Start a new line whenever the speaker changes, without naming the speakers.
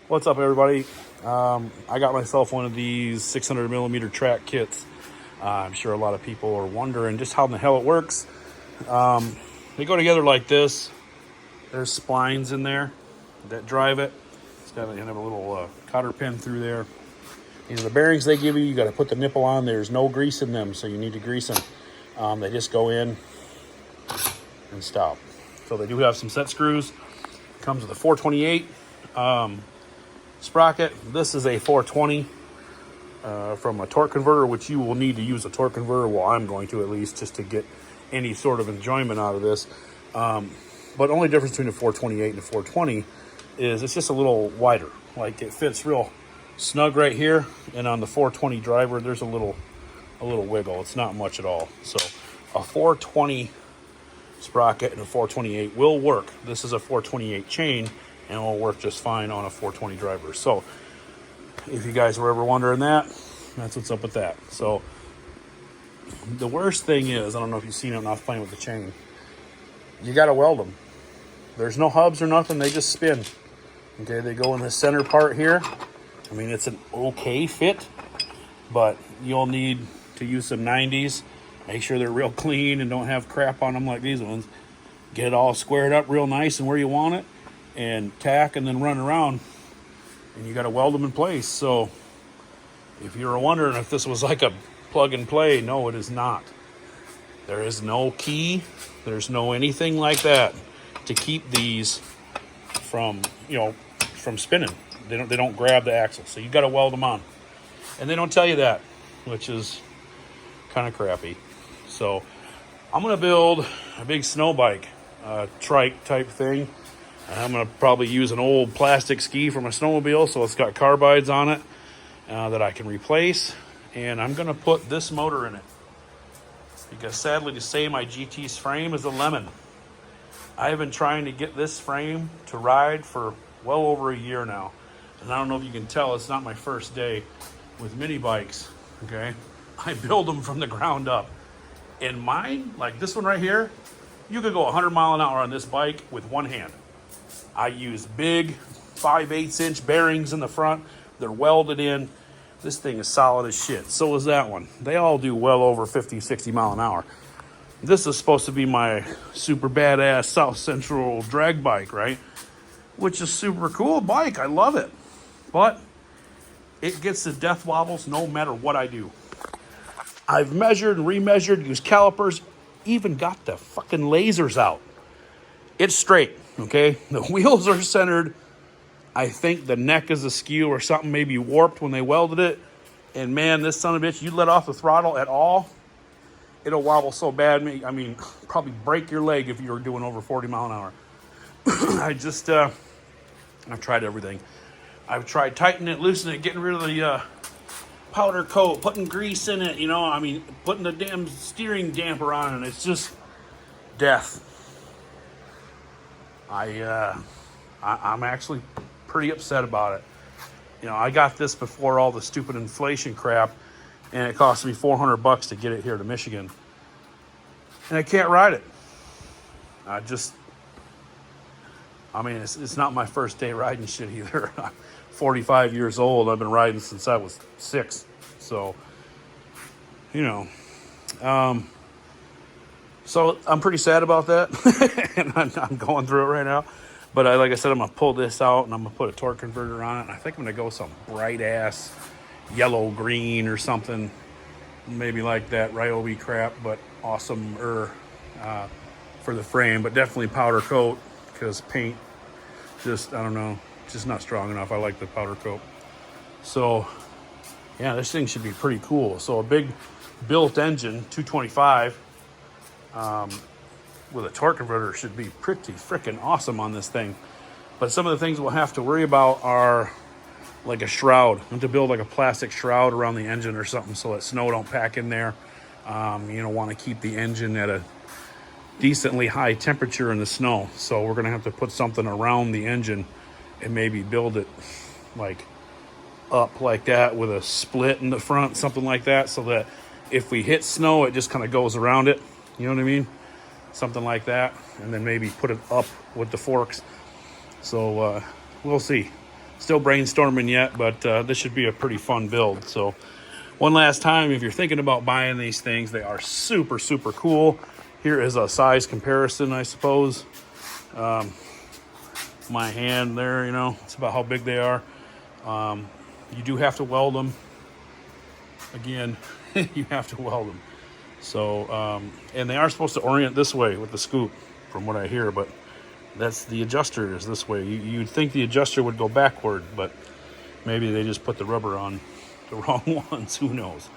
What's up, everybody? I got myself one of these 600 millimeter track kits. I'm sure a lot of people are wondering just how in the hell it works. They go together like this. There's splines in there that drive it. It's got a little cotter pin through there. The bearings they give you, you got to put the nipple on. There's no grease in them, so you need to grease them. They just go in and stop. So they do have some set screws. Comes with a 428 sprocket. This is a 420 from a torque converter, which you will need to use a torque converter. Well, I'm going to, at least, just to get any sort of enjoyment out of this. But the only difference between a 428 and a 420 is it's just a little wider. Like, it fits real snug right here, and on the 420 driver, there's a little wiggle. It's not much at all. So a 420 sprocket and a 428 will work. This is a 428 chain, and it will work just fine on a 420 driver. So if you guys were ever wondering that, that's what's up with that. So the worst thing is, I don't know if you've seen it when I was playing with the chain, you got to weld them. There's no hubs or nothing. They just spin. Okay, they go in the center part here. I mean, it's an okay fit, but you'll need to use some 90s. Make sure they're real clean and don't have crap on them like these ones. Get it all squared up real nice and where you want it, and tack and then run around, and you got to weld them in place. So if you were wondering if this was like a plug and play, no, it is not. There is no key. There's no anything like that to keep these from spinning. They don't grab the axle, so you got to weld them on, and they don't tell you that, which is kind of crappy. So I'm gonna build a big Snowbike, trike type thing. I'm gonna probably use an old plastic ski from a snowmobile, so it's got carbides on it that I can replace, and I'm gonna put this motor in it, because sadly to say, my GT's frame is a lemon. I have been trying to get this frame to ride for well over a year now, and I don't know if you can tell, it's not my first day with mini bikes. Okay, I build them from the ground up. And mine, like this one right here, you could go 100 miles an hour on this bike with one hand. I use big 5/8 inch bearings in the front. They're welded in. This thing is solid as shit. So is that one. They all do well over 50, 60 mile an hour. This is supposed to be my super badass South Central drag bike, right? Which is super cool bike. I love it. But it gets the death wobbles no matter what I do. I've measured and remeasured, used calipers, even got the fucking lasers out. It's straight, okay? The wheels are centered. I think the neck is askew or something, maybe warped when they welded it. And man, this son of a bitch, you let off the throttle at all, it'll wobble so bad. I mean, probably break your leg if you were doing over 40 mile an hour. I've tried everything. I've tried tightening it, loosening it, getting rid of the powder coat, putting grease in it, putting the damn steering damper on it. It's just death. I'm actually pretty upset about it. I got this before all the stupid inflation crap, and it cost me $400 to get it here to Michigan, and I can't ride it. It's not my first day riding shit either. 45 years old. I've been riding since I was 6. So, so I'm pretty sad about that. And I'm going through it right now. But like I said, I'm going to pull this out and I'm going to put a torque converter on it. And I think I'm going to go some bright ass yellow green or something. Maybe like that Ryobi crap, but awesome for the frame. But definitely powder coat, because paint just not strong enough. I like the powder coat. So yeah, this thing should be pretty cool. So a big built engine, 225 with a torque converter should be pretty freaking awesome on this thing. But some of the things we'll have to worry about are like a shroud. I have to build like a plastic shroud around the engine or something so that snow don't pack in there. Want to keep the engine at a decently high temperature in the snow. So we're going to have to put something around the engine and maybe build it like up like that with a split in the front, something like that, so that if we hit snow, it just kind of goes around it. You know what I mean? Something like that. And then maybe put it up with the forks. So we'll see. Still brainstorming yet, but this should be a pretty fun build. So one last time, if you're thinking about buying these things, they are super, super cool. Here is a size comparison, I suppose. My hand there, you know, it's about how big they are. You do have to weld them. Again, you have to weld them. So, and they are supposed to orient this way with the scoop, from what I hear, but that's the adjuster is this way. You'd think the adjuster would go backward, but maybe they just put the rubber on the wrong ones. Who knows?